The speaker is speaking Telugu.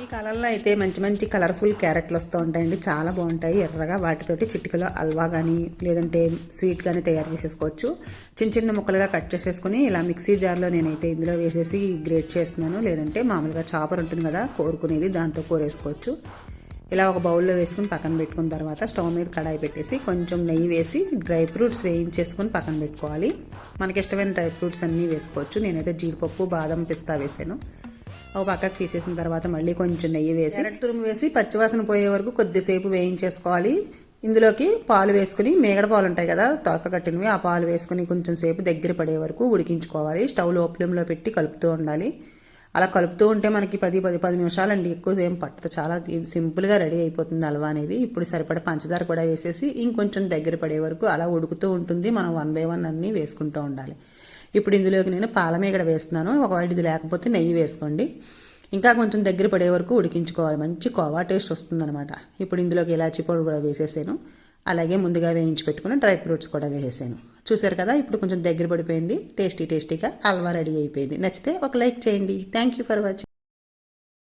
ఈ కాలంలో అయితే మంచి మంచి కలర్ఫుల్ క్యారెట్లు వస్తూ ఉంటాయండి, చాలా బాగుంటాయి ఎర్రగా. వాటితోటి చిటికలో హల్వా కానీ లేదంటే స్వీట్ కానీ తయారు చేసేసుకోవచ్చు. చిన్న చిన్న ముక్కలుగా కట్ చేసేసుకుని ఇలా మిక్సీ జార్లో నేనైతే ఇందులో వేసేసి గ్రేట్ చేస్తున్నాను. లేదంటే మామూలుగా చాపర్ ఉంటుంది కదా కోరుకునేది, దాంతో కోరేసుకోవచ్చు. ఇలా ఒక బౌల్లో వేసుకుని పక్కన పెట్టుకున్న తర్వాత స్టవ్ మీద కడాయి పెట్టేసి కొంచెం నెయ్యి వేసి డ్రై ఫ్రూట్స్ వేయించేసుకొని పక్కన పెట్టుకోవాలి. మనకి ఇష్టమైన డ్రై ఫ్రూట్స్ అన్నీ వేసుకోవచ్చు. నేనైతే జీడిపప్పు, బాదం, పిస్తా వేసాను. ఒక పక్కకు తీసేసిన తర్వాత మళ్ళీ కొంచెం నెయ్యి వేసి క్యారెట్ తురుము వేసి పచ్చివాసన పోయే వరకు కొద్దిసేపు వేయించేసుకోవాలి. ఇందులోకి పాలు వేసుకుని, మేగడ పాలు ఉంటాయి కదా తొరక కట్టినవి, ఆ పాలు వేసుకుని కొంచెం సేపు దగ్గర పడే వరకు ఉడికించుకోవాలి. స్టవ్ లో ఫ్లేమ్లో పెట్టి కలుపుతూ ఉండాలి. అలా కలుపుతూ ఉంటే మనకి 10 నిమిషాలండి, ఎక్కువ ఏం పట్టదు. చాలా సింపుల్గా రెడీ అయిపోతుంది హల్వా అనేది. ఇప్పుడు సరిపడ పంచదార కూడా వేసేసి ఇంకొంచెం దగ్గర పడే వరకు అలా ఉడుకుతూ ఉంటుంది. మనం 1 బై 1 అన్నీ వేసుకుంటూ ఉండాలి. ఇప్పుడు ఇందులోకి నేను పాలమీగడ వేస్తున్నాను. ఒకవేళ ఇది లేకపోతే నెయ్యి వేసుకోండి. ఇంకా కొంచెం దగ్గర పడే వరకు ఉడికించుకోవాలి. మంచి కోవా టేస్ట్ వస్తుందన్నమాట. ఇప్పుడు ఇందులోకి ఇలాచీ పౌడర్ కూడా వేసేసాను. అలాగే ముందుగా వేయించి పెట్టుకున్న డ్రై ఫ్రూట్స్ కూడా వేసేసాను. చూసారు కదా, ఇప్పుడు కొంచెం దగ్గర పడిపోయింది. టేస్టీగా హల్వా రెడీ అయిపోయింది. నచ్చితే ఒక లైక్ చేయండి. Thank you for watching.